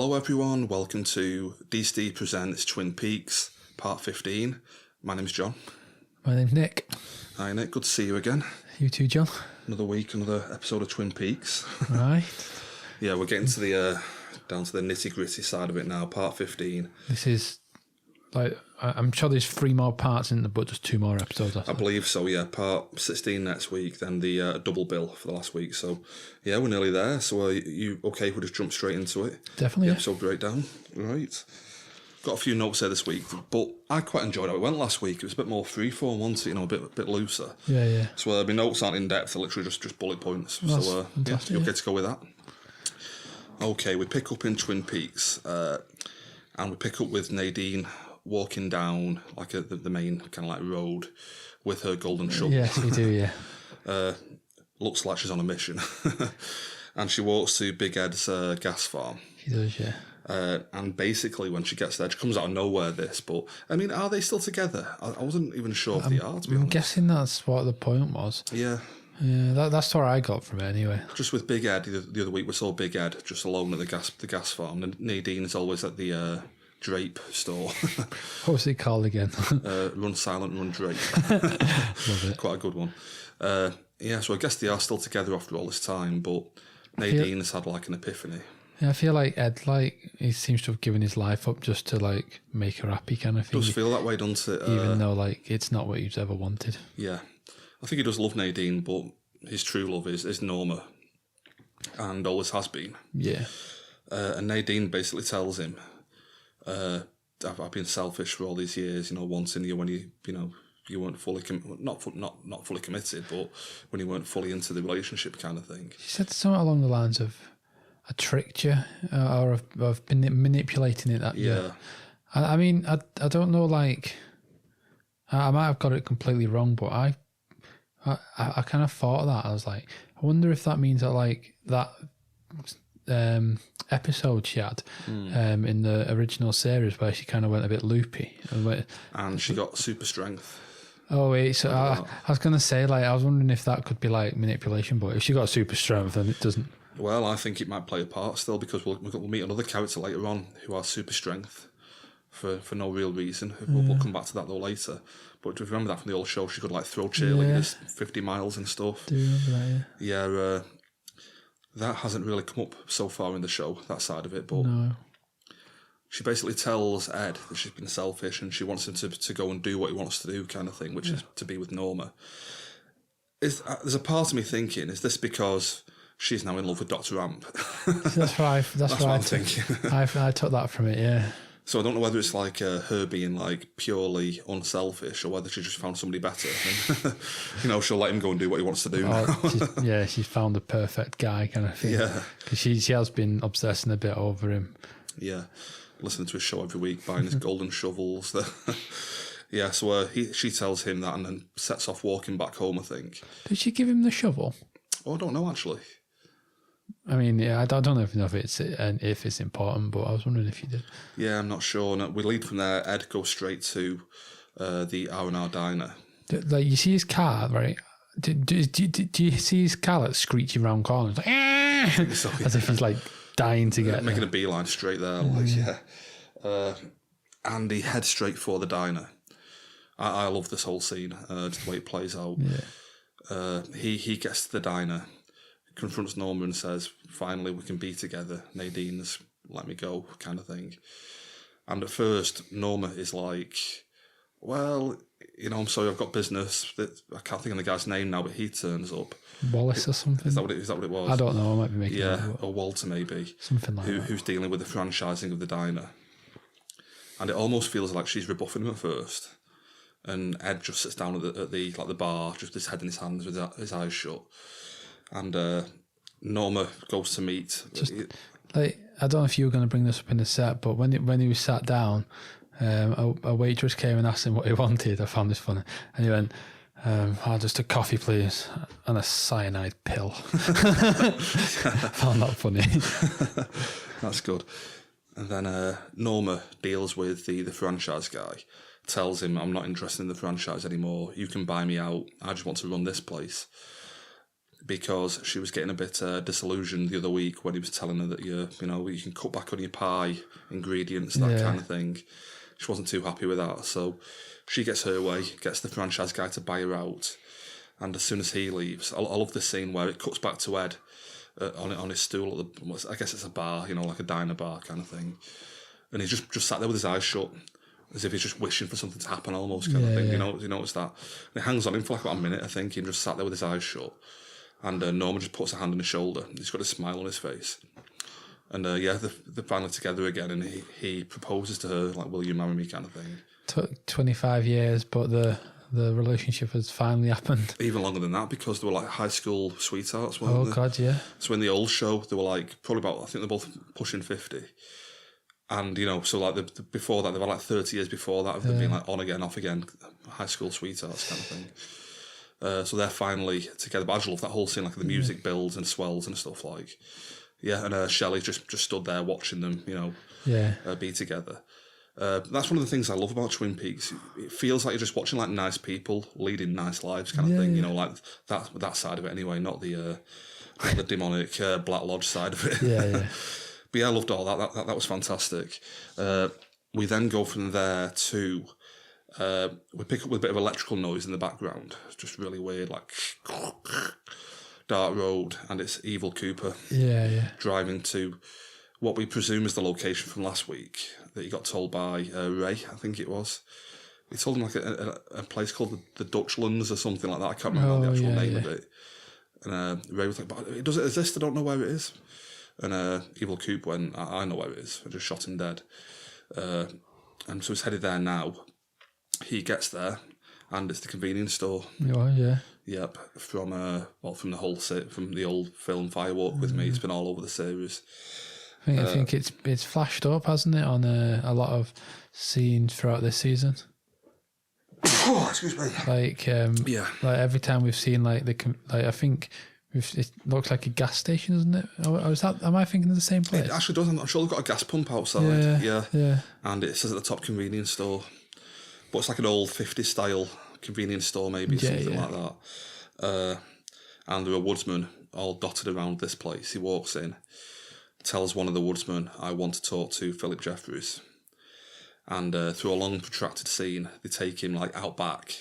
Hello everyone, welcome to DSTE Presents Twin Peaks, Part 15. My name's John. My name's Nick. Hi Nick, good to see you again. You too, John. Another week, another episode of Twin Peaks. Right. Yeah, we're getting to the down to the nitty-gritty side of it now, Part 15. This is, I'm sure there's 3 more parts in the but just 2 more episodes after. I believe so, yeah. Part 16 next week, then the double bill for the last week. So, yeah, we're nearly there. So, are you okay if we just jump straight into it? Definitely, The episode breakdown. Right. Got a few notes there this week, but I quite enjoyed how it went last week. It was a bit more freeform, wasn't it? A bit looser. Yeah. So, my notes aren't in depth, they're literally just bullet points. Well, so, fantastic, you okay to go with that? Okay, we pick up in Twin Peaks, and we pick up with Nadine walking down like the main kind of like road with her golden shovel. Yes, we do, yeah. Looks like she's on a mission. And she walks to Big Ed's gas farm. She does, yeah. And basically when she gets there, she comes out of nowhere, but I mean, are they still together? I wasn't even sure if they are, to be honest. I'm guessing that's what the point was. Yeah. Yeah, that's what I got from it anyway. Just with Big Ed, the other week we saw Big Ed just alone at the gas farm, and Nadine is always at the drape store. What was it called again? Run Silent, Run Drape. Love it. Quite a good one. Yeah, so I guess they are still together after all this time, but Nadine has had like an epiphany. Yeah, I feel like Ed, he seems to have given his life up just to make her happy kind of thing. It does feel that way, doesn't it? Even though it's not what he's ever wanted. Yeah. I think he does love Nadine, but his true love is Norma, and always has been. Yeah. And Nadine basically tells him, I've been selfish for all these years, wanting you when you weren't fully not fully committed, but when you weren't fully into the relationship kind of thing. She said something along the lines of, I tricked you, or I've been manipulating it. Yeah. I mean, I don't know, I might have got it completely wrong, but I kind of thought of that. I was like, I wonder if that means that that episode she had in the original series where she kind of went a bit loopy. And she got super strength. Oh, wait, so I was going to say, I was wondering if that could be manipulation, but if she got super strength, then it doesn't. Well, I think it might play a part still, because we'll meet another character later on who has super strength for no real reason. We'll come back to that though later. But do you remember that from the old show? She could throw cheerleaders 50 miles and stuff. Do you remember that? Yeah, that hasn't really come up so far in the show, that side of it. But no. She basically tells Ed that she's been selfish and she wants him to go and do what he wants to do, kind of thing, which is to be with Norma. There's a part of me thinking, is this because she's now in love with Dr. Amp? That's what I'm thinking. I took that from it, yeah. So I don't know whether it's her being purely unselfish, or whether she just found somebody better. And, she'll let him go and do what he wants to do now. She's found the perfect guy kind of thing. Yeah. Because she has been obsessing a bit over him. Yeah. Listening to his show every week, buying his golden shovels. Yeah, so she tells him that and then sets off walking back home, I think. Did she give him the shovel? Oh, I don't know, actually. I mean, yeah, I don't know if it's important, but I was wondering if you did. Yeah, I'm not sure. No, we lead from there. Ed goes straight to the R&R diner. You see his car, right? Do you see his car screeching around corners, as if he's dying to get making a beeline straight there, and he heads straight for the diner. I love this whole scene, just the way it plays out. Yeah. He gets to the diner, confronts Norma and says, finally we can be together, Nadine's let me go, kind of thing. And at first Norma is like, well, I'm sorry, I've got business. I can't think of the guy's name now, but he turns up. Wallace or something? Is that what it was? I don't know, I might be making it up. Or Walter maybe. Something like that. Who's dealing with the franchising of the diner. And it almost feels like she's rebuffing him at first. And Ed just sits down at the bar, just his head in his hands with his eyes shut. And Norma goes to meet. I don't know if you were going to bring this up in the set, but when he was sat down, a waitress came and asked him what he wanted. I found this funny. And he went, just a coffee, please, and a cyanide pill. I found that funny. That's good. And then Norma deals with the franchise guy, tells him, I'm not interested in the franchise anymore. You can buy me out. I just want to run this place. because she was getting a bit disillusioned the other week when he was telling her that you can cut back on your pie ingredients, that kind of thing. She wasn't too happy with that, so she gets her way, gets the franchise guy to buy her out, and as soon as he leaves, I love this scene where it cuts back to Ed on his stool at I guess it's a bar, like a diner bar kind of thing, and he's just sat there with his eyes shut, as if he's just wishing for something to happen almost kind of thing. You notice that? And it hangs on him for like about a minute, I think. He just sat there with his eyes shut. And Norma just puts her hand on his shoulder. He's got a smile on his face. And they're finally together again, and he proposes to her, like, will you marry me kind of thing. Took 25 years, but the relationship has finally happened. Even longer than that, because they were like high school sweethearts, weren't they? Oh, God, yeah. So in the old show, they were like, probably about, I think they're both pushing 50. And, so like before that, they were like 30 years before that, they've been like on again, off again, high school sweethearts kind of thing. So they're finally together. But I just love that whole scene, like the music builds and swells and stuff like. Yeah, and Shelley just stood there watching them, be together. That's one of the things I love about Twin Peaks. It feels like you're just watching like nice people leading nice lives kind of thing, like that side of it anyway, not the demonic Black Lodge side of it. Yeah. But yeah, I loved all that. That was fantastic. We then go from there to... we pick up with a bit of electrical noise in the background. It's just really weird, like dark road, and it's Evil Cooper driving to what we presume is the location from last week that he got told by Ray, I think it was. He told him like a place called the Dutchlands or something like that. I can't remember the actual name of it. And Ray was like, but does it exist? I don't know where it is. And Evil Coop went, I know where it is. I just shot him dead. And so he's headed there now. He gets there, and it's the convenience store. Oh, yeah. Yep, from the whole from the old film Firewalk with Me. It's been all over the series. I think it's flashed up, hasn't it, on a lot of scenes throughout this season. Oh, excuse me. Like like every time we've seen I think it looks like a gas station, doesn't it? Am I thinking of the same place? It actually does. I'm not sure they've got a gas pump outside. Yeah. And it says at the top convenience store. But it's like an old 50s style convenience store, maybe, something like that. And there are woodsmen all dotted around this place. He walks in, tells one of the woodsmen, I want to talk to Philip Jeffries. And through a long protracted scene, they take him like out back.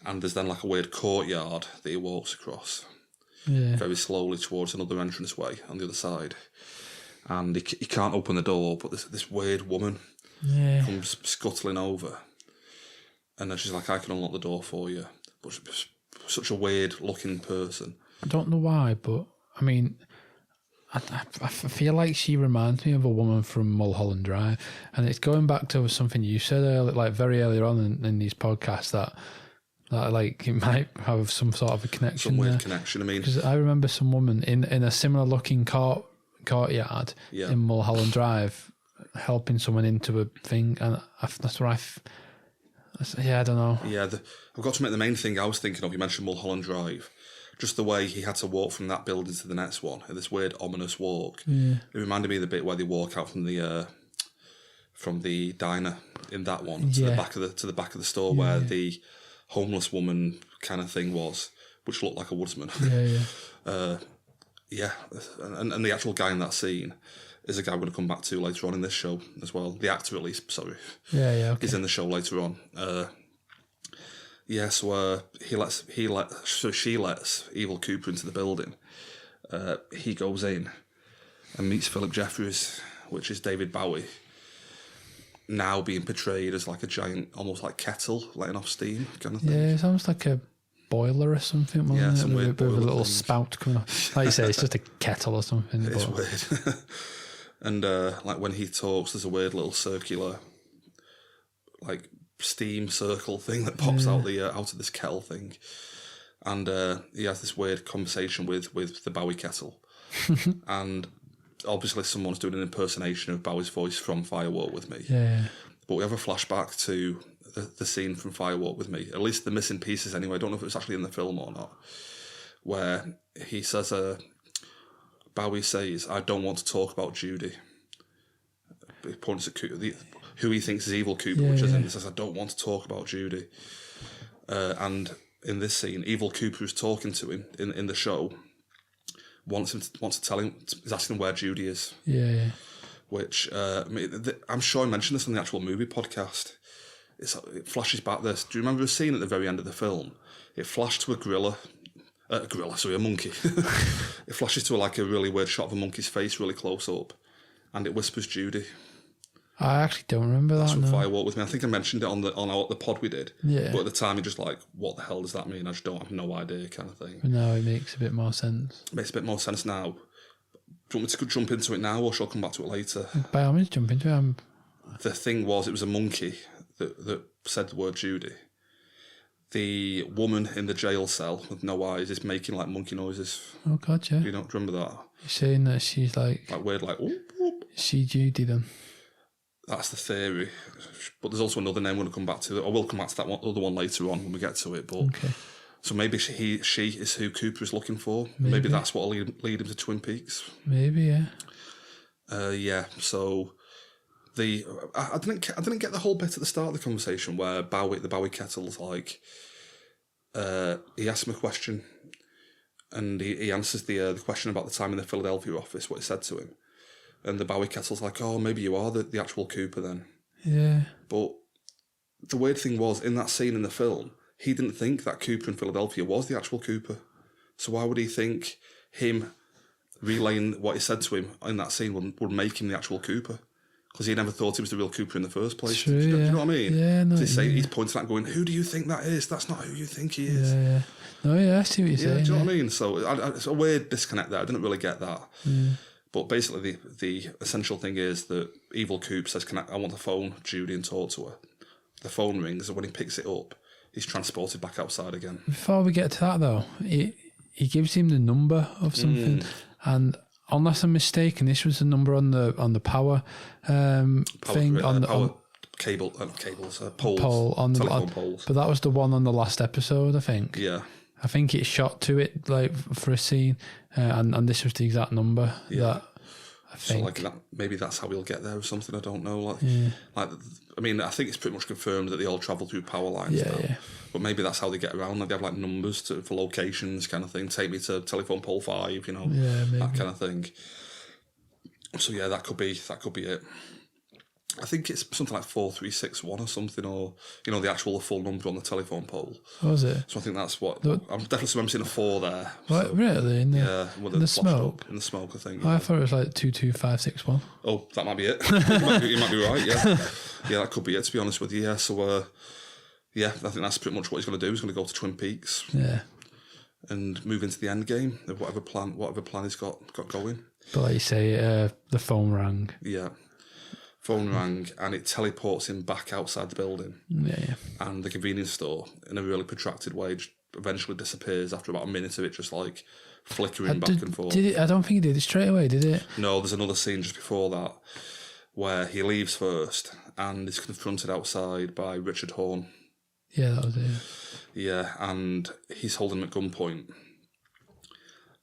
And there's then like a weird courtyard that he walks across. Yeah. Very slowly towards another entranceway on the other side. And he can't open the door, but this weird woman comes scuttling over. And then she's like, I can unlock the door for you. But she's such a weird-looking person. I don't know why, but, I mean, I feel like she reminds me of a woman from Mulholland Drive. And it's going back to something you said earlier, like very earlier on in these podcasts, that like it might have some sort of a connection. Some weird connection, I mean. Because I remember some woman in a similar-looking courtyard in Mulholland Drive helping someone into a thing. And that's where I don't know. Yeah, I've got to admit, the main thing I was thinking of, you mentioned Mulholland Drive, just the way he had to walk from that building to the next one, in this weird, ominous walk. Yeah. It reminded me of the bit where they walk out from the diner in that one to the back of the store where the homeless woman kind of thing was, which looked like a woodsman. Yeah. And the actual guy in that scene is a guy we're going to come back to later on in this show as well. The actor, at least, sorry. Okay. He's in the show later on. So she lets Evil Cooper into the building. He goes in and meets Philip Jeffries, which is David Bowie, now being portrayed as like a giant, almost like kettle letting off steam kind of thing. Yeah, it's almost like a boiler or something, wasn't it? Some weird with a little thing. spout coming off. Like you say, it's just a kettle or something. It's weird. And like when he talks, there's a weird little circular, like steam circle thing that pops out of this kettle thing, and he has this weird conversation with the Bowie kettle, and obviously someone's doing an impersonation of Bowie's voice from Firewalk with Me. Yeah. But we have a flashback to the scene from Firewalk with Me, at least the missing pieces anyway. I don't know if it's actually in the film or not, where he says, Bowie says, I don't want to talk about Judy. He points at who he thinks is Evil Cooper, which isn't. He says, I don't want to talk about Judy. And in this scene, Evil Cooper, who's talking to him in the show, wants to tell him, is asking him where Judy is. Yeah. Which I'm sure I mentioned this on the actual movie podcast. It flashes back this. Do you remember the scene at the very end of the film? It flashed to a monkey. It flashes to a really weird shot of a monkey's face, really close up, and it whispers Judy. I actually don't remember that. That's from Firewalk With Me. I think I mentioned it on the pod we did. Yeah. But at the time, you're just like, what the hell does that mean? I just don't have no idea, kind of thing. But now it makes a bit more sense. It makes a bit more sense now. Do you want me to jump into it now, or shall I come back to it later? By all means, jump into it. The thing was, it was a monkey that said the word Judy. The woman in the jail cell with no eyes is making like monkey noises. Oh God, yeah. Do you remember that? You're saying that she's like weird, like oop, oop. Is she Judy then? That's the theory. But there's also another name we're going to come back to. I will come back to that other one later on when we get to it. But okay. So maybe she is who Cooper is looking for. Maybe that's what will lead him to Twin Peaks. Maybe, yeah. Yeah. So I didn't get the whole bit at the start of the conversation where the Bowie Kettle's like he asks him a question and he answers the question about the time in the Philadelphia office, what he said to him. And the Bowie Kettle's like, oh, maybe you are the actual Cooper then. Yeah. But the weird thing was, in that scene in the film, he didn't think that Cooper in Philadelphia was the actual Cooper. So why would he think him relaying what he said to him in that scene would make him the actual Cooper? Because he never thought he was the real Cooper in the first place. True, do you know what I mean? Yeah, no. He's pointing at going, who do you think that is? That's not who you think he is. Yeah. No, yeah, I see what you're saying. Do you know what I mean? So it's a weird disconnect there. I didn't really get that. Yeah. But basically, the essential thing is that Evil Coop says, I want to phone Judy and talk to her. The phone rings, and when he picks it up, he's transported back outside again. Before we get to that, though, he gives him the number of something, and unless I'm mistaken, this was the number on the power thing on the power cable, cables, poles, pole on the telephone poles. But that was the one on the last episode, I think. Yeah. I think it shot to it like for a scene, and this was the exact number. Yeah. That I think. So like that, maybe that's how we'll get there or something. I don't know. I mean, I think it's pretty much confirmed that they all travel through power lines. Yeah. But maybe that's how they get around. Like they have like numbers for locations, kind of thing. Take me to telephone pole 5. You know, that kind of thing. So yeah, that could be it. I think it's something like 4361 or something, or the full number on the telephone pole. What was it? So I think that's what I'm definitely seeing a 4 there. What, so, really? In the smoke? In the smoke, I think. Oh, I thought it was like 22561. Oh, that might be it. you might be right. Yeah, that could be it. To be honest with you, yeah. So I think that's pretty much what he's going to do. He's going to go to Twin Peaks. Yeah. And move into the end game of whatever plan he's got going. But like you say, the phone rang. Yeah. Phone rang and it teleports him back outside the building. Yeah. And the convenience store, in a really protracted way, just eventually disappears after about a minute of it just like flickering back and forth. I don't think it did it straight away, did it? No, there's another scene just before that where he leaves first and is confronted outside by Richard Horn. Yeah, that was it. Yeah, and he's holding him at gunpoint.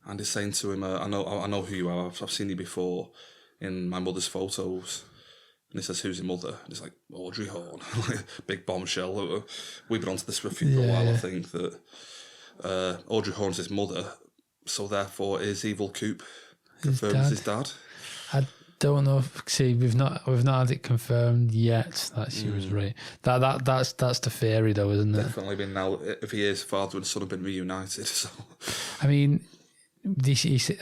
And he's saying to him, I know who you are. I've seen you before in my mother's photos. And he says, who's your mother? And he's like, Audrey Horn. Big bombshell. We've been onto this for a while, I think, that Audrey Horn's his mother, so therefore is Evil Coop confirmed as his dad. I don't know. See, we've not had it confirmed yet that she was right. That's the theory, though, isn't it? Definitely been now. If he is, father and son have been reunited. So, I mean,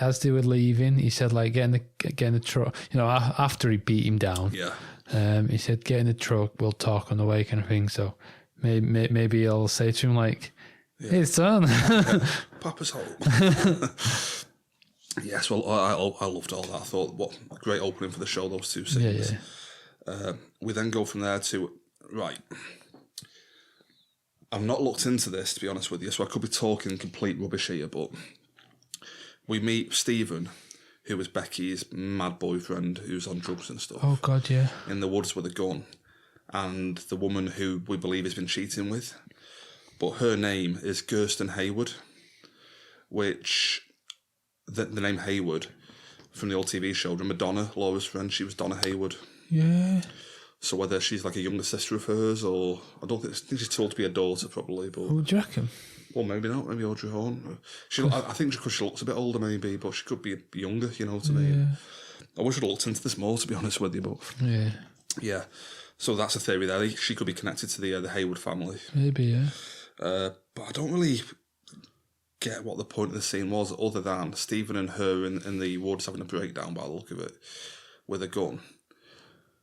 as they were leaving, he said, like, get in the truck. After he beat him down. Yeah. He said, get in the truck. We'll talk on the way, kind of thing. So maybe he'll say to him, like, hey, son. Papa's home. Yes, well, I loved all that. I thought, what a great opening for the show, those two scenes. Yeah. We then go from there to, right, I've not looked into this, to be honest with you, so I could be talking complete rubbish here, but we meet Stephen, who was Becky's mad boyfriend who's on drugs and stuff. Oh, God, yeah. In the woods with a gun. And the woman who we believe he's been cheating with. But her name is Kirsten Hayward, which... The name Hayward from the old TV show, remember Donna, Laura's friend? She was Donna Hayward. Yeah. So whether she's like a younger sister of hers, or I think she's told to be a daughter, probably. But who do you reckon? Well, maybe not. Maybe Audrey Horne. I think because she looks a bit older, maybe, but she could be younger. You know what I mean? I wish I'd looked into this more, to be honest with you. But yeah. So that's a theory there. She could be connected to the Hayward family. Maybe, yeah. But I don't really get what the point of the scene was, other than Stephen and her in the woods having a breakdown, by the look of it, with a gun.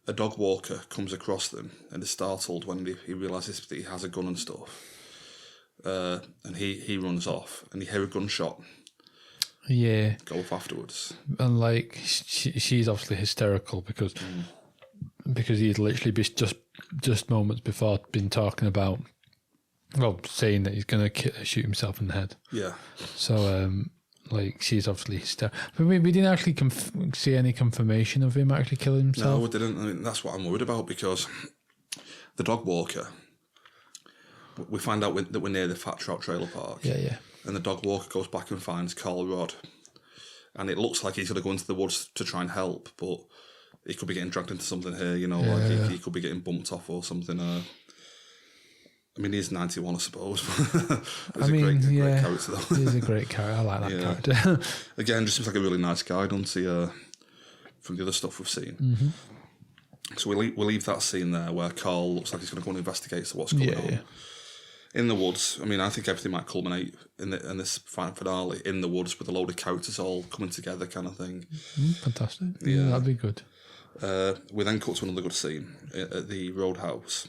A dog walker comes across them and is startled when he realises that he has a gun and stuff. And he runs off, and you hear a gunshot. Yeah. Go off afterwards. And like she's obviously hysterical because he'd literally just moments before been talking about, well, saying that he's going to shoot himself in the head. Yeah. So like she's obviously hysterical. But we didn't actually see any confirmation of him actually killing himself. No, we didn't. I mean, that's what I'm worried about, because the dog walker, we find out that we're near the Fat Trout Trailer Park. Yeah. And the dog walker goes back and finds Carl Rod. And it looks like he's going to go into the woods to try and help, but he could be getting dragged into something here, you know, he could be getting bumped off or something. I mean, he's 91, I suppose. He's a great character, though. He's a great character. I like that character. Again, just seems like a really nice guy, doesn't he, from the other stuff we've seen. Mm-hmm. So we leave that scene there where Carl looks like he's going to go and investigate what's going on. Yeah. In the woods, I mean, I think everything might culminate in this final finale in the woods with a load of characters all coming together, kind of thing. Fantastic. Yeah, that'd be good. We then cut to another good scene at the Roadhouse.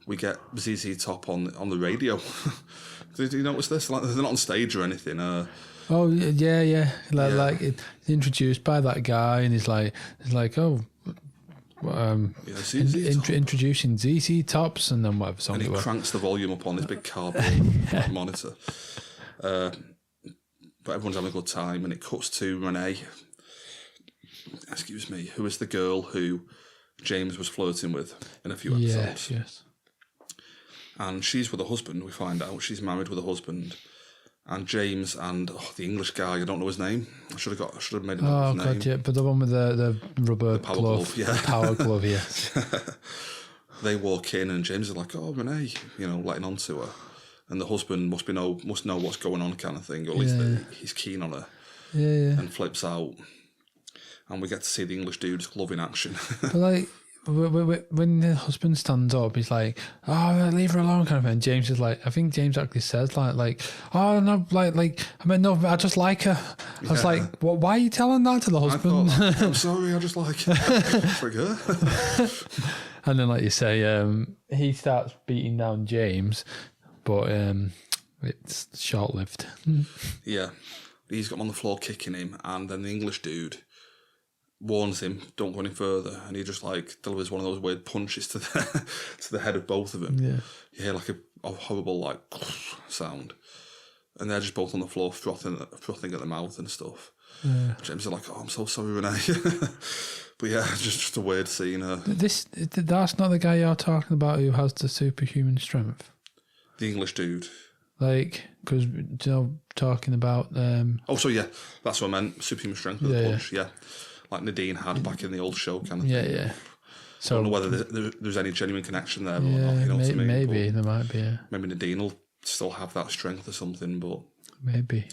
We get ZZ Top on the radio. Did you notice this? Like, they're not on stage or anything. Oh yeah. Like it's introduced by that guy, and he's like, oh. Introducing ZZ Tops, and then whatever song and he cranks the volume up on his big cardboard monitor. But everyone's having a good time, and it cuts to Renee, who is the girl who James was flirting with in a few episodes. Yes. And she's with a husband, we find out. She's married with a husband. And James and the English guy, I don't know his name. I should have made him up his name. God, yeah, but the one with the rubber power glove, yeah. The power glove, yes. They walk in and James is like, "Oh, Renee," letting on to her. And the husband must know what's going on, kind of thing, or at least he's keen on her. Yeah. And flips out. And we get to see the English dude's glove in action. But like, when the husband stands up, he's like, "Oh, leave her alone," kind of thing. And James is like, I think James actually says like, "Oh no, like I mean, no, I just like her." I was like, why are you telling that to the husband? I'm sorry, I just like her. Forget. And then, like you say, he starts beating down James, but it's short lived. Yeah, he's got him on the floor kicking him, and then the English dude warns him, "Don't go any further," and he just like delivers one of those weird punches to the head of both of them. Yeah, you hear like a horrible like sound, and they're just both on the floor frothing at the mouth and stuff. Yeah. James is like, "Oh, I'm so sorry, Renee." But yeah, just a weird scene. That's not the guy you're talking about who has the superhuman strength. The English dude. Like, because talking about. Oh, so yeah, that's what I meant. Superhuman strength with a punch. Yeah. Like Nadine had back in the old show, kind of thing. Yeah. So I don't know whether there's any genuine connection there or not. You know what I mean? Maybe there might be. Maybe Nadine will still have that strength or something, but maybe.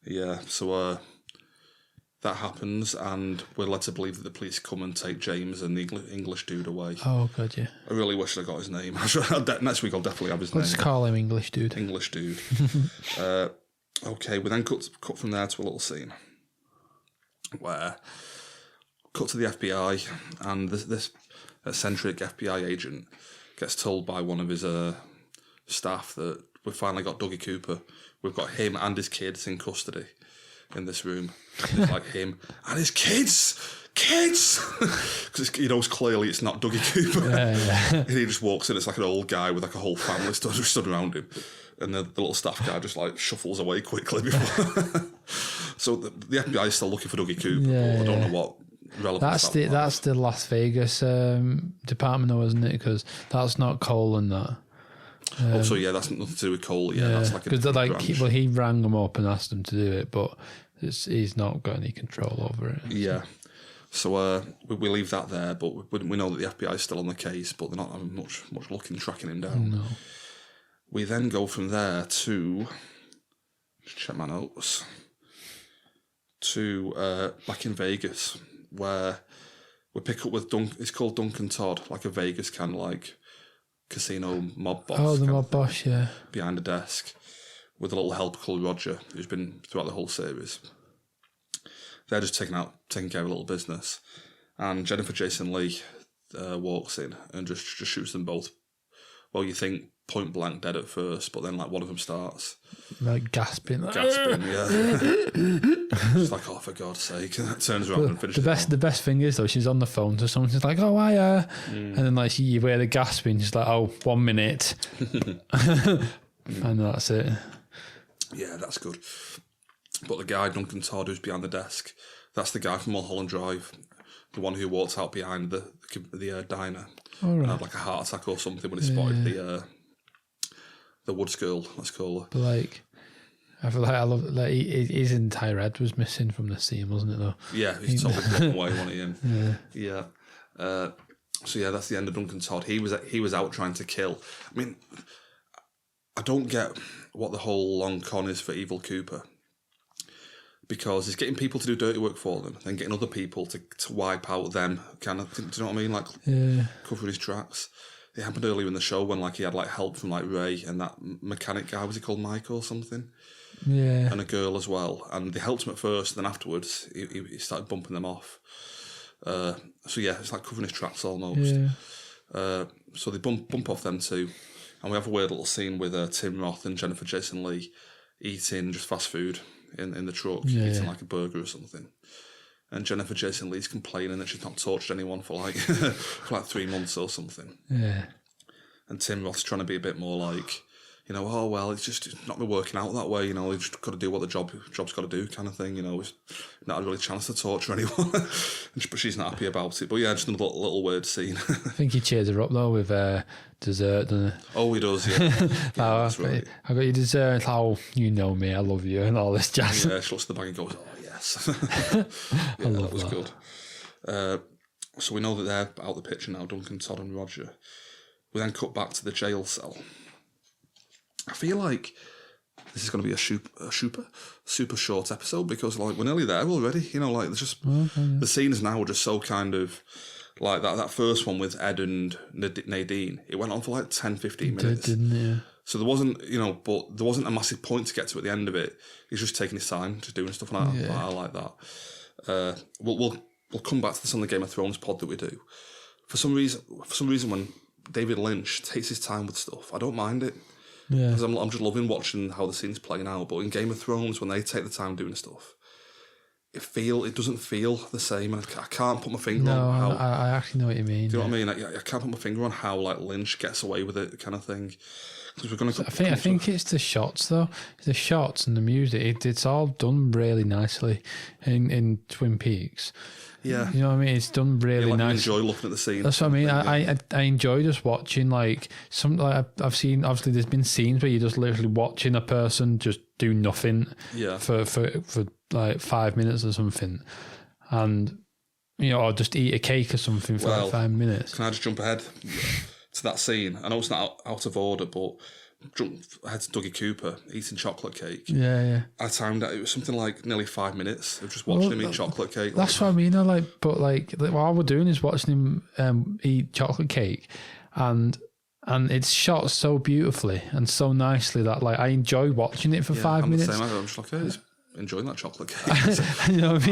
Yeah. So that happens, and we're led to believe that the police come and take James and the English dude away. Oh God, yeah. I really wish I got his name. Next week I'll definitely have his name. Let's call him English dude. English dude. Okay, we then cut from there to a little scene where cut to the FBI, and this eccentric FBI agent gets told by one of his staff that we've finally got Dougie Cooper. We've got him and his kids in custody in this room. It's like him and his kids, because it's clearly it's not Dougie Cooper. Yeah. And he just walks in. It's like an old guy with like a whole family stood around him, and the little staff guy just like shuffles away quickly before. So the FBI is still looking for Dougie Cooper, but I don't know what relevance that's the Las Vegas department, though, isn't it? Because that's not Cole and that. So yeah, that's nothing to do with Cole. Yeah, that's like because he rang them up and asked them to do it, but he's not got any control over it. Yeah. So we leave that there, but we know that the FBI is still on the case, but they're not having much luck in tracking him down. No. We then go from there to, check my notes, to back in Vegas, where we pick up with it's called Duncan Todd, like a Vegas kind of like casino mob boss. Oh, the mob boss, yeah. Behind a desk with a little helper called Roger, who's been throughout the whole series. They're just taking care of a little business. And Jennifer Jason Leigh walks in and just shoots them both. Well, you think point blank dead at first, but then like one of them starts like gasping, yeah. She's like, oh, for God's sake, and that turns around and finishes. The best thing is though, she's on the phone to someone. She's like, oh, hiya, and then like you hear the gasping. She's like, oh, 1 minute, and that's it. Yeah, that's good. But the guy Duncan Todd, who's behind the desk, that's the guy from Mulholland Drive, the one who walked out behind the diner. All right. And had like a heart attack or something when he spotted the Woods girl, let's call her. But like, I feel like I love like his entire head was missing from the scene, wasn't it? Though. Yeah, he's totally blown away, wasn't he? Yeah. So yeah, that's the end of Duncan Todd. He was out trying to kill. I mean, I don't get what the whole long con is for Evil Cooper. Because he's getting people to do dirty work for them, then getting other people to wipe out them, kind of. Do you know what I mean? Like covering his tracks. It happened earlier in the show when like he had like help from like Ray and that mechanic guy. Was he called Mike or something? Yeah. And a girl as well. And they helped him at first. Then afterwards, he started bumping them off. So yeah, it's like covering his tracks almost. Yeah. So they bump off them too, and we have a weird little scene with Tim Roth and Jennifer Jason Leigh eating just fast food in the truck, eating like a burger or something. And Jennifer Jason Leigh's complaining that she's not tortured anyone for like 3 months or something. Yeah. And Tim Roth's trying to be a bit more like, oh well, it's not been working out that way. We've just got to do what the job's got to do, kind of thing. It's not really a chance to torture anyone, but she's not happy about it. But yeah, just another little weird scene. I think he cheers her up though with dessert, doesn't he? Oh, he does, yeah. That's right. I got your dessert. Oh, you know me, I love you, and all this jazz. Yeah, she looks at the bag and goes, "Oh yes." Yeah, that was good. So we know that they're out the picture now, Duncan, Todd, and Roger. We then cut back to the jail cell. I feel like this is going to be a super short episode because like we're nearly there already. There's just the scenes now are just so kind of like that first one with Ed and Nadine. It went on for like 10-15 minutes. Didn't it? Yeah. So there wasn't, but there wasn't a massive point to get to at the end of it. He's just taking his time, just doing stuff, and I like that. We'll come back to this on the Game of Thrones pod that we do. For some reason, when David Lynch takes his time with stuff, I don't mind it. Yeah. Because I'm just loving watching how the scene's playing out. But in Game of Thrones, when they take the time doing stuff, it doesn't feel the same. And I can't put my finger on how. I actually know what you mean. Do you know what I mean? I can't put my finger on how like Lynch gets away with it, kind of thing. Because we're going to. I think it's the shots though. The shots and the music. It's all done really nicely in Twin Peaks. Yeah, you know what I mean. It's done really nice. You enjoy looking at the scene. That's what I mean. I enjoy just watching like some. Like I've seen. Obviously, there's been scenes where you're just literally watching a person just do nothing. Yeah. For like 5 minutes or something, and or just eat a cake or something for like 5 minutes. Can I just jump ahead to that scene? I know it's not out of order, but jump ahead to Dougie Cooper eating chocolate cake. Yeah. I timed it. It was something like nearly 5 minutes of just watching him eat chocolate cake. That's what I mean. But all we're doing is watching him eat chocolate cake, and it's shot so beautifully and so nicely that like I enjoy watching it for 5 minutes. The same. I'm just like, he's enjoying that chocolate cake. You know what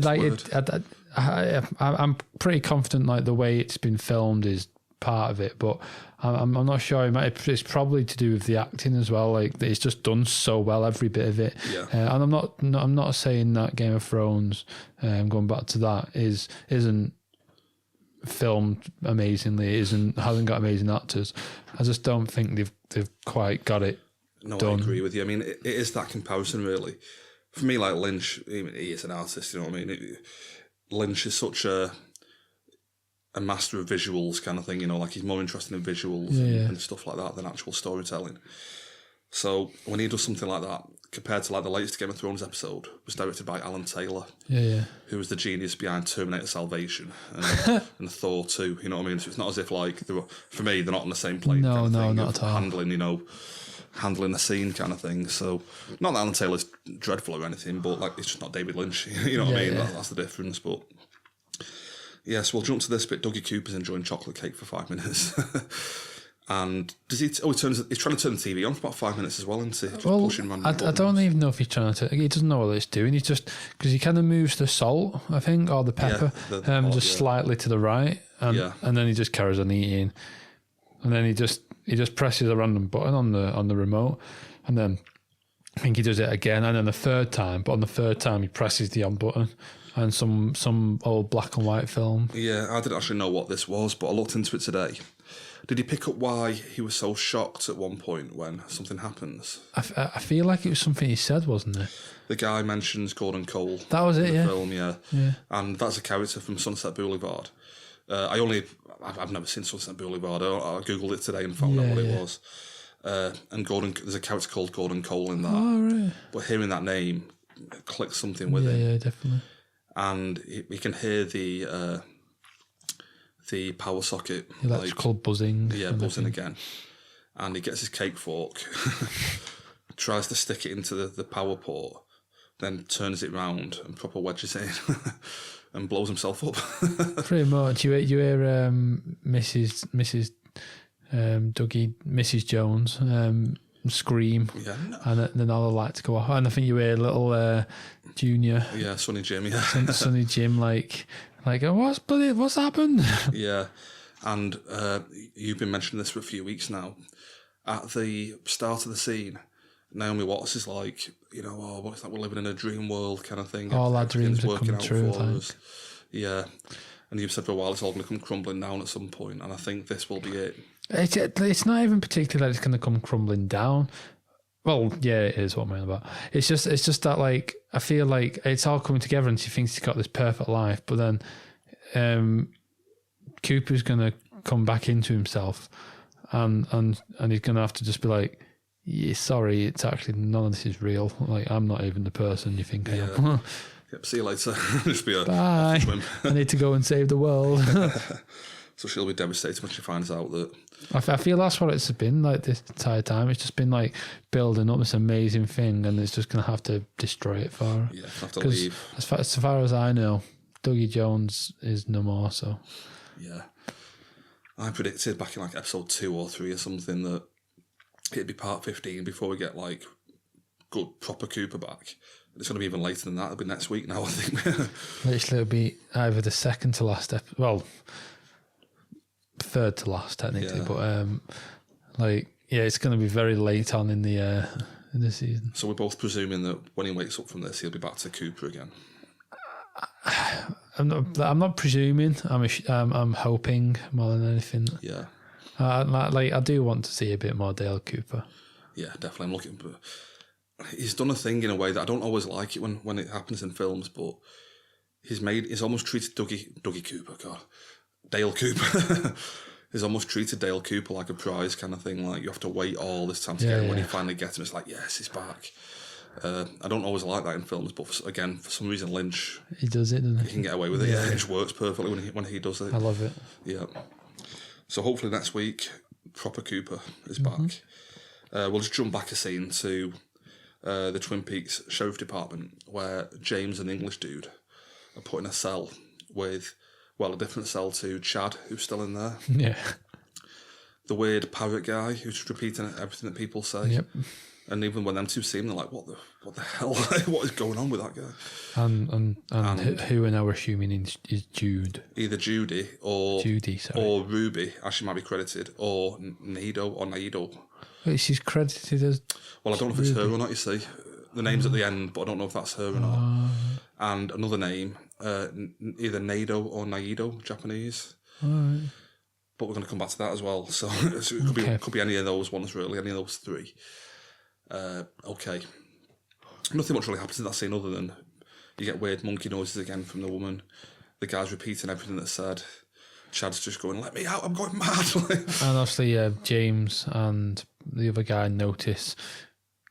I mean? I'm pretty confident like the way it's been filmed is part of it, but I'm not sure. It's probably to do with the acting as well. Like it's just done so well, every bit of it. Yeah. And I'm not saying that Game of Thrones, going back to that, isn't filmed amazingly. Hasn't got amazing actors. I just don't think they've quite got it. No, done. I agree with you. I mean, it is that comparison really. For me, like Lynch, he is an artist. You know what I mean? Lynch is such a master of visuals kind of thing, like he's more interested in visuals and stuff like that than actual storytelling. So when he does something like that, compared to like the latest Game of Thrones episode, was directed by Alan Taylor. Yeah. Who was the genius behind Terminator Salvation and Thor 2, you know what I mean? So it's not as if, like, for me, they're not on the same plane. No, kind of thing not at all. Handling the scene kind of thing. So, not that Alan Taylor's dreadful or anything, but, like, it's just not David Lynch, you know what I mean? Yeah. That's the difference, but... Yes, we'll jump to this bit. Dougie Cooper's enjoying chocolate cake for 5 minutes. And does he? He's trying to turn the TV on for about 5 minutes as well, isn't he? Just pushing random I don't even know if he's trying to. He doesn't know what it's doing. He's just because he kind of moves the salt, I think, or the pepper, slightly to the right, and then he just carries on eating, and then he just presses a random button on the remote, and then I think he does it again, and then the third time. But on the third time, he presses the on button. And some old black and white film. Yeah, I didn't actually know what this was, but I looked into it today. Did he pick up why he was so shocked at one point when something happens? I feel like it was something he said, wasn't it? The guy mentions Gordon Cole. That was it, in the yeah. film, yeah. And that's a character from Sunset Boulevard. I've never seen Sunset Boulevard. I googled it today and found out what it was. And there's a character called Gordon Cole in that. Oh, right. But hearing that name clicks something with it. Yeah, definitely. And we can hear the power socket. Electrical buzzing. Yeah, buzzing again. And he gets his cake fork, tries to stick it into the power port, then turns it round and proper wedges it in and blows himself up. Pretty much. You hear Mrs. Mrs. Jones scream, and then all the lights go off. And I think you hear little Junior. Yeah, Sonny Jim, yeah. Sonny Jim, like, what's happened? Yeah, and you've been mentioning this for a few weeks now. At the start of the scene, Naomi Watts is like, what is that? We're living in a dream world kind of thing. All our dreams are coming true. Us. Yeah, and you've said for a while it's all going to come crumbling down at some point, and I think this will be it. It's not even particularly that it's going to come crumbling down. Well, yeah, it is what I'm mean about. It's just that, like, I feel like it's all coming together and she thinks he's got this perfect life, but then Cooper's going to come back into himself and he's going to have to just be like, yeah, sorry, it's actually none of this is real. Like, I'm not even the person you think I am. Yep, see you later. Just be bye. Swim. I need to go and save the world. So she'll be devastated when she finds out that... I feel that's what it's been like this entire time. It's just been like building up this amazing thing and it's just going to have to destroy it for her. Yeah, have to leave. As far as I know, Dougie Jones is no more, so... Yeah. I predicted back in like episode 2 or 3 or something that it'd be part 15 before we get like good proper Cooper back. It's going to be even later than that. It'll be next week now, I think. Literally, it'll be either the second to last episode... Well... third to last technically, but it's going to be very late on in the season. So we're both presuming that when he wakes up from this, he'll be back to Cooper again. I'm not presuming. I'm hoping more than anything. Yeah. I do want to see a bit more Dale Cooper. Yeah, definitely. I'm looking, but he's done a thing in a way that I don't always like it when it happens in films, but he's almost treated Dougie Cooper, God. Dale Cooper. He's almost treated Dale Cooper like a prize kind of thing. Like, you have to wait all this time to get him. When you finally get him, it's like, yes, he's back. I don't always like that in films, but for some reason, Lynch... He does it, doesn't he? He can get away with it. Yeah, it just works perfectly when he does it. I love it. Yeah. So hopefully next week, proper Cooper is back. We'll just jump back a scene to the Twin Peaks Sheriff Department, where James and the English dude are put in a cell with... Well, a different cell to Chad, who's still in there. Yeah. The weird parrot guy who's just repeating everything that people say. Yep. And even when them two see him, they're like, what the hell? What is going on with that guy? And who are now assuming is Jude. Either Judy or... Judy, sorry. Or Ruby, actually might be credited, or Naido. Wait, she's credited as... Well, I don't know if it's her or not, you see. The name's at the end, but I don't know if that's her or not. And another name, either Naido or Naido, Japanese. Right. But we're going to come back to that as well. So it could be any of those ones, really, any of those three. Okay. Nothing much really happens in that scene other than you get weird monkey noises again from the woman. The guy's repeating everything that's said. Chad's just going, let me out, I'm going mad. And obviously James and the other guy notice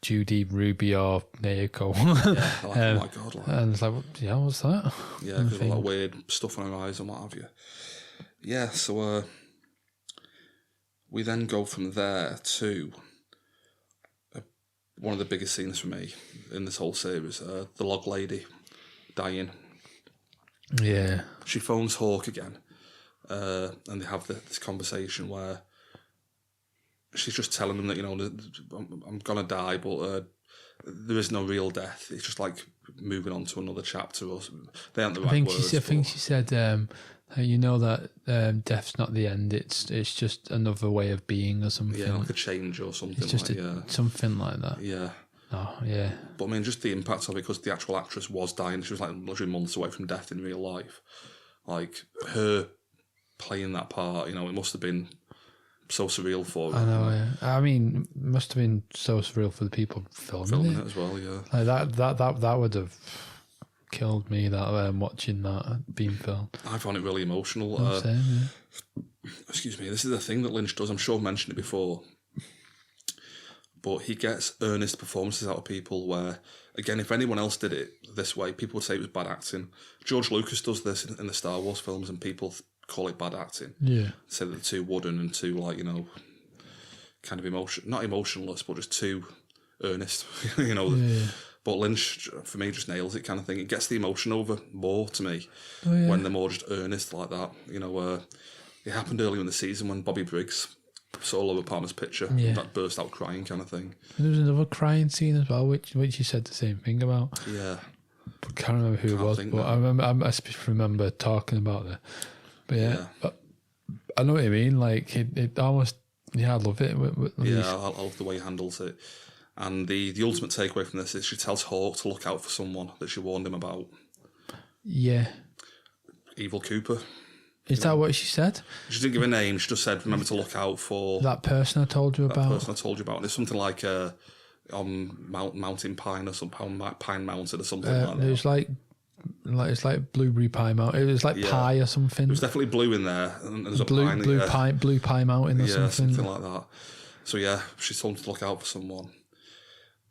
Judy, Ruby, or Naoko. Yeah, like, oh my God. Like, and it's like, yeah, what's that? yeah, because of all that weird stuff on her eyes and what have you. Yeah, so we then go from there to one of the biggest scenes for me in this whole series, the log lady dying. Yeah. She phones Hawk again, and they have this conversation where she's just telling him that, you know, I'm going to die, but there is no real death. It's just like moving on to another chapter. Or they aren't the right words. I think she said, you know that death's not the end. It's just another way of being or something. Yeah, like a change or something. It's just like, something like that. Yeah. Oh, yeah. But I mean, just the impact of it, because the actual actress was dying. She was like literally months away from death in real life. Like, her playing that part, you know, it must have been so surreal for her. I know, yeah. I mean, it must have been so surreal for the people filming it as well, yeah. Like that would have killed me, that watching that being filmed. I found it really emotional. Same, yeah. Excuse me, this is the thing that Lynch does. I'm sure I've mentioned it before. But he gets earnest performances out of people where, again, if anyone else did it this way, people would say it was bad acting. George Lucas does this in the Star Wars films, and people call it bad acting. Yeah. Say that they're too wooden and too, like, you know, kind of not emotionless, but just too earnest, you know. Yeah. But Lynch, for me, just nails it kind of thing. It gets the emotion over more to me when they're more just earnest like that. You know, it happened earlier in the season when Bobby Briggs saw Laura Palmer's picture, that burst out crying kind of thing. And there was another crying scene as well, which you said the same thing about. Yeah. I can't remember who it was, but I remember talking about it. But yeah, but I know what you mean. Like, it almost, I love it. I love the way he handles it. And the ultimate takeaway from this is she tells Hawk to look out for someone that she warned him about. Yeah. Evil Cooper. Is that what she said? She didn't give a name. She just said, remember to look out for... That person I told you about. And it's something like on Mountain Pine or some Pine Mountain or something like that. It was it's like Blueberry Pie Mountain. It was like pie or something. There was definitely blue in there. And there's Blue Pie Mountain or something. Something like that. So yeah, she told him to look out for someone.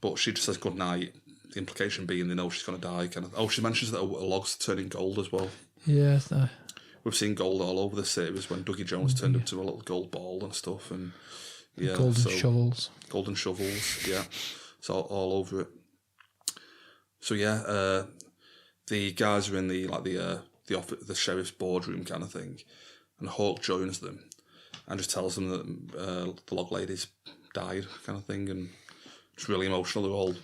But she just says good night. The implication being they know she's going to die. Kind of. Oh, she mentions that a log's turning gold as well. Yeah. We've seen gold all over the series when Dougie Jones turned up to a little gold ball and stuff, and golden shovels, yeah, it's all over it. So yeah, the guys are in the sheriff's boardroom kind of thing, and Hawk joins them and just tells them that the log lady's died kind of thing, and it's really emotional. They're all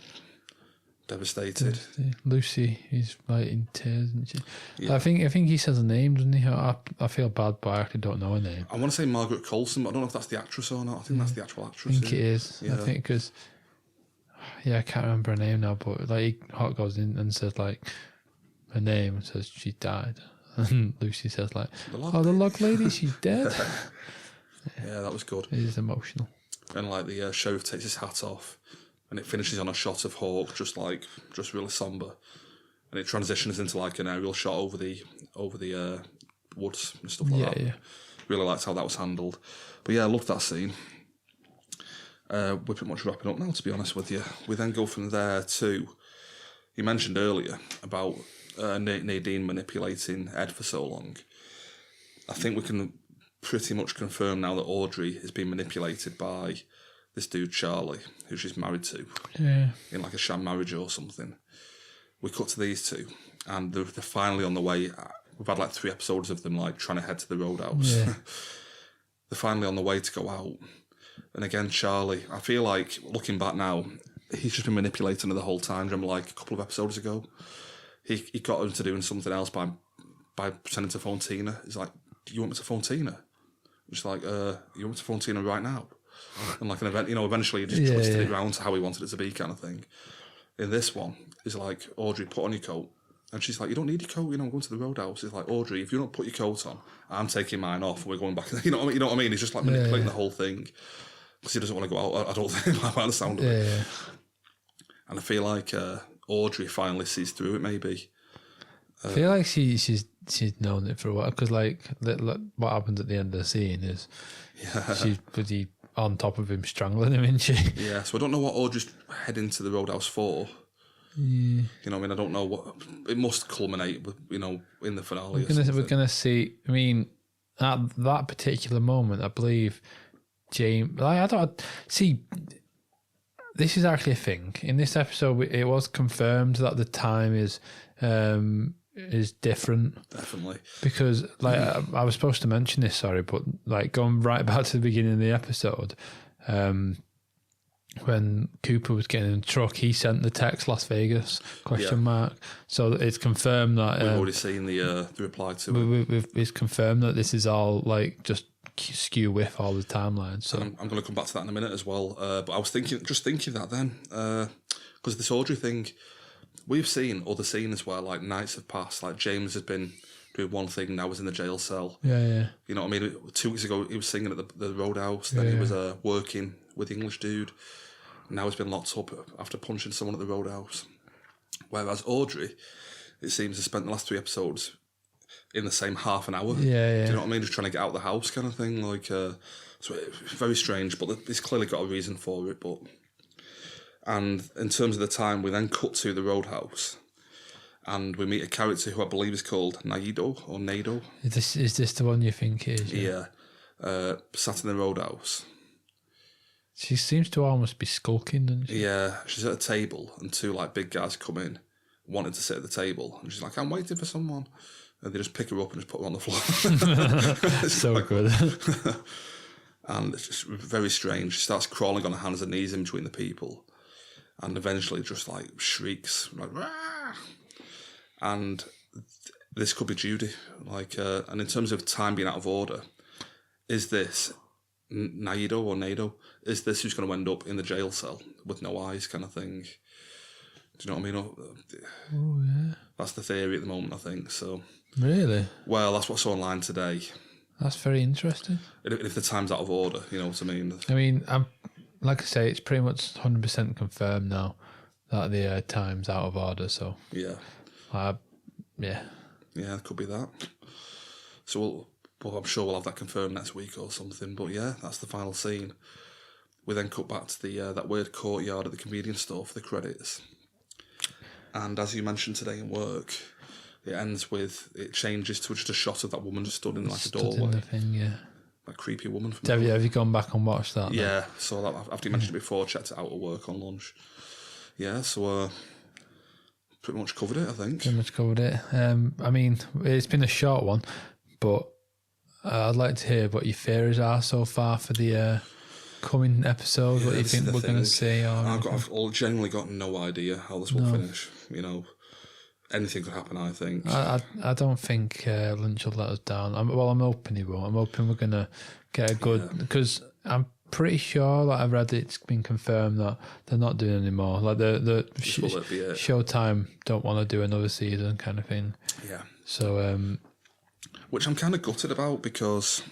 devastated. Lucy is like in tears, isn't she? Yeah. I think he says her name, doesn't he? I feel bad, but I actually don't know her name. I want to say Margaret Coulson, but I don't know if that's the actress or not. I think that's the actual actress. I think it is. Yeah. I think because I can't remember her name now, but like Hawk goes in and says like her name and says she died, and Lucy says like, the log lady, she's dead. Yeah, that was good. It is emotional. And like the sheriff takes his hat off. And it finishes on a shot of Hawk, just really somber, and it transitions into like an aerial shot over the woods and stuff like that. Yeah. Really liked how that was handled. But yeah, I loved that scene. We're pretty much wrapping up now, to be honest with you. We then go from there to, you mentioned earlier about Nadine manipulating Ed for so long. I think we can pretty much confirm now that Audrey is being manipulated by this dude Charlie, who she's married to, in like a sham marriage or something. We cut to these two, and they're finally on the way. We've had like 3 episodes of them like trying to head to the roadhouse. Yeah. They're finally on the way to go out, and again Charlie, I feel like looking back now, he's just been manipulating her the whole time. Remember, like a couple of episodes ago, he got her into doing something else by pretending to phone Tina. He's like, "Do you want me to phone Tina?" She's like, "You want me to phone Tina right now?" And like an event, eventually he just twisted it around to how he wanted it to be, kind of thing. In this one, he's like, Audrey, put on your coat. And she's like, you don't need your coat, I'm going to the roadhouse. He's like, Audrey, if you don't put your coat on, I'm taking mine off and we're going back. You know what I mean? He's just like manipulating the whole thing because he doesn't want to go out. I don't think by the sound of it. Yeah. And I feel like Audrey finally sees through it, maybe. I feel like she's known it for a while because like what happens at the end of the scene is she's bloody on top of him, strangling him, isn't she? Yeah, so I don't know what Audrey's heading to the Roadhouse for. Yeah. You know what I mean? I don't know what... It must culminate with, you know, in the finale We're gonna see... I mean, at that particular moment, I believe James... I don't... See, this is actually a thing. In this episode, it was confirmed that the time is different. Definitely. Because, like, I was supposed to mention this, sorry, but, like, going right back to the beginning of the episode... when Cooper was getting in the truck, he sent the text Las Vegas ? So it's confirmed that we've already seen the reply to it. It's confirmed that this is all like just skew with all the timelines. So I'm going to come back to that in a minute as well. But I was thinking that then, because this Audrey thing, we've seen other scenes where like nights have passed. Like James has been doing one thing, now he's in the jail cell. Yeah. You know what I mean? 2 weeks ago he was singing at the Roadhouse. Then he was working with the English dude. Now he's been locked up after punching someone at the Roadhouse. Whereas Audrey, it seems, has spent the last 3 episodes in the same half an hour. Yeah. Do you know what I mean? Just trying to get out of the house kind of thing. Like, so it's very strange, but he's clearly got a reason for it. And in terms of the time, we then cut to the Roadhouse and we meet a character who I believe is called Naido or Nado. Is this the one you think it is? Yeah. Sat in the Roadhouse. She seems to almost be skulking, doesn't she? Yeah, she's at a table and 2 like big guys come in, wanting to sit at the table, and she's like, "I'm waiting for someone," and they just pick her up and just put her on the floor. So like, good. And it's just very strange. She starts crawling on her hands and knees in between the people, and eventually just like shrieks like, "Rah!" And this could be Judy. Like, and in terms of time being out of order, is this Naido or Nado? Is this who's going to end up in the jail cell with no eyes kind of thing? Do you know what I mean? Oh, yeah. That's the theory at the moment, I think. So, really? Well, that's what's online today. That's very interesting. If the time's out of order, you know what I mean? I mean, like I say, it's pretty much 100% confirmed now that the time's out of order, so... Yeah. Yeah, it could be that. So, I'm sure we'll have that confirmed next week or something. But yeah, that's the final scene. We then cut back to the that weird courtyard at the convenience store for the credits. And as you mentioned today in work, it changes to just a shot of that woman just stood in like a doorway. In the thing, yeah. That creepy woman. Have you gone back and watched that? Yeah, so that, after you mentioned it before, checked it out at work on lunch. Yeah, so pretty much covered it, I think. Pretty much covered it. I mean, it's been a short one, but I'd like to hear what your theories are so far for the coming episodes. What you think we're going to see? I've genuinely got no idea how this will finish. You know, anything could happen, I think. I don't think Lynch will let us down. I'm hoping he won't. I'm hoping we're going to get a good... Because I'm pretty sure that I've read it's been confirmed that they're not doing anymore. Like the Showtime don't want to do another season kind of thing. Yeah. So... which I'm kind of gutted about because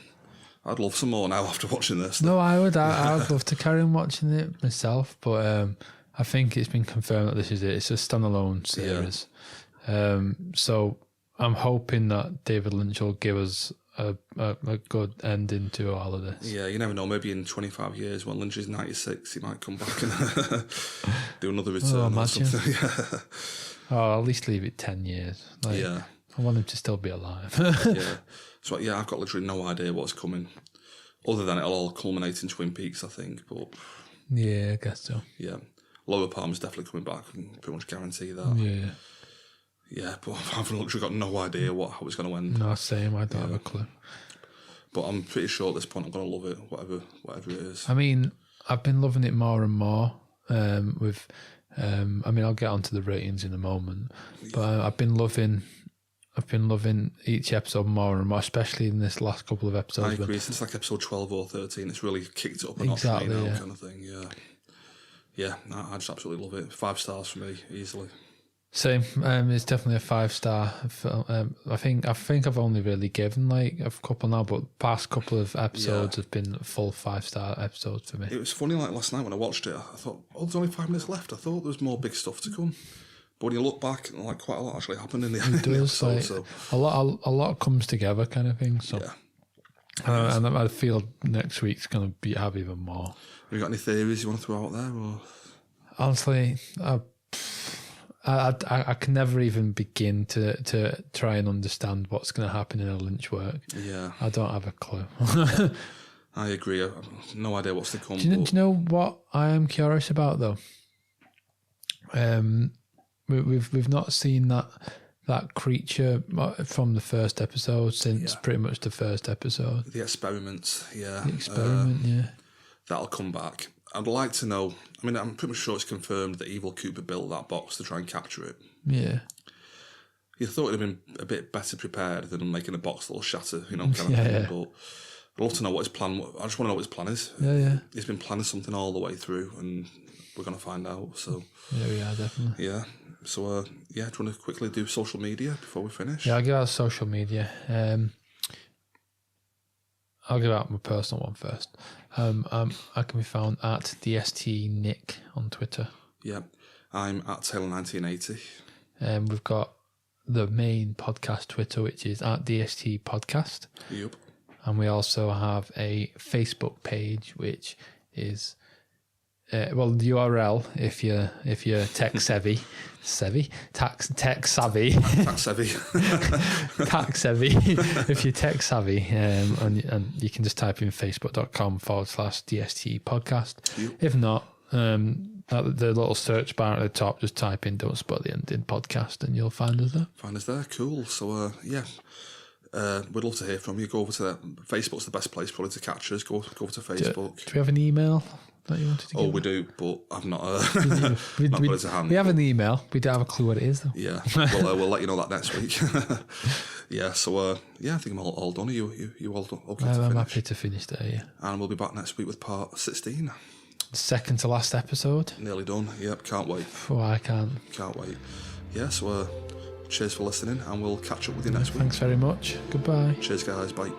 I'd love some more now after watching this. No, I would. I'd love to carry on watching it myself, but I think it's been confirmed that this is it. It's a standalone series. Yeah. So I'm hoping that David Lynch will give us a good ending to all of this. Yeah, you never know. Maybe in 25 years, when Lynch is 96, he might come back and do another return or something. Yeah. Oh, at least leave it 10 years. Yeah. I want him to still be alive. Yeah. So, yeah, I've got literally no idea what's coming. Other than it'll all culminate in Twin Peaks, I think. But yeah, I guess so. Yeah. Lower Palm's definitely coming back. I can pretty much guarantee that. Yeah. Yeah, but I've literally got no idea how it's going to end. No, same. I don't have a clue. But I'm pretty sure at this point I'm going to love it, whatever it is. I mean, I've been loving it more and more with... I mean, I'll get onto the ratings in a moment. But I've been loving each episode more and more, especially in this last couple of episodes. I agree. Since like episode 12 or 13, it's really kicked it up a notch kind of thing. Yeah. Yeah, I just absolutely love it. 5 stars for me, easily. Same. It's definitely a 5-star film. I think I've only really given like a couple now, but past couple of episodes have been full 5-star episodes for me. It was funny, like last night when I watched it, I thought, there's only 5 minutes left. I thought there was more big stuff to come. But when you look back, like quite a lot actually happened in the episode. Like, so a lot comes together, kind of thing. So And I feel next week's going to have even more. Have you got any theories you want to throw out there? Or? Honestly, I can never even begin to try and understand what's going to happen in a Lynch work. Yeah. I don't have a clue. I agree. I have no idea what's to come. Do you know what I am curious about, though? We've not seen that creature from the first episode since pretty much the first episode. The experiments, yeah. The experiment, yeah. That'll come back. I'd like to know. I mean, I'm pretty much sure it's confirmed that Evil Cooper built that box to try and capture it. Yeah. You thought it'd have been a bit better prepared than making a box that'll shatter, kind of thing. Yeah. But I'd love to know what his plan. I just want to know what his plan is. Yeah. He's been planning something all the way through, and we're gonna find out. So yeah, we are definitely. Yeah. So do you want to quickly do social media before we finish? Yeah, I'll give out social media. I'll give out my personal one first. I can be found at DSTE Nick on Twitter. Yeah, I'm at Taylor1980. We've got the main podcast Twitter, which is at DST Podcast. Yep. And we also have a Facebook page, which is the URL if you're tech savvy, tech savvy, if you're tech savvy, and you can just type in facebook.com/DSTE podcast. Yep. If not, at the little search bar at the top, just type in "Don't Spot the Ending Podcast" and you'll find us there. Cool. So we'd love to hear from you. Go over to that. Facebook's the best place probably to catch us. Go over to Facebook. Do we have an email that you wanted to give? We do, but I've not not put it to hand. We have an email. We don't have a clue what it is, though. Yeah, we'll let you know that next week. Yeah, so I think I'm all done. Are you all done? Okay, I'm happy to finish there, yeah. And we'll be back next week with part 16. Second to last episode. Nearly done. Yep, can't wait. Oh, I can't. Can't wait. Yeah, so cheers for listening, and we'll catch up with you next week. Thanks very much. Goodbye. Cheers, guys. Bye.